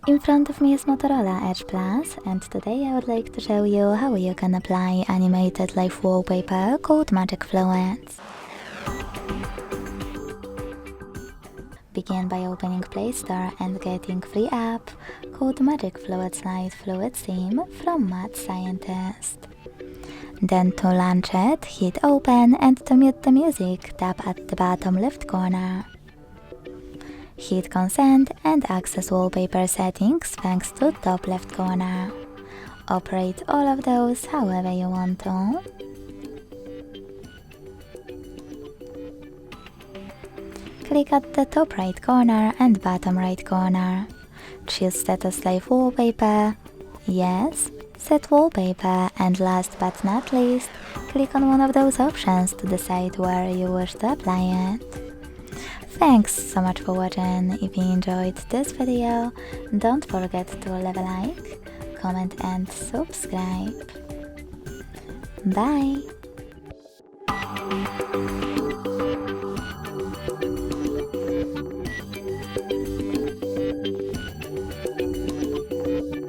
In front of me is Motorola Edge Plus, and today I would like to show you how you can apply animated live wallpaper called Magic Fluids. Begin by opening Play Store and getting free app called Magic Fluids Light Fluid Theme from Mad Scientist. Then to launch it, hit open, and to mute the music, tap at the bottom left corner. Hit consent and access wallpaper settings thanks to top left corner. Operate all of those however you want to. Click at the top right corner and bottom right corner. Choose Status Live Wallpaper. Yes. Set Wallpaper, and last but not least, click on one of those options to decide where you wish to apply it. Thanks so much for watching. If you enjoyed this video, don't forget to leave a like, comment and subscribe. Bye!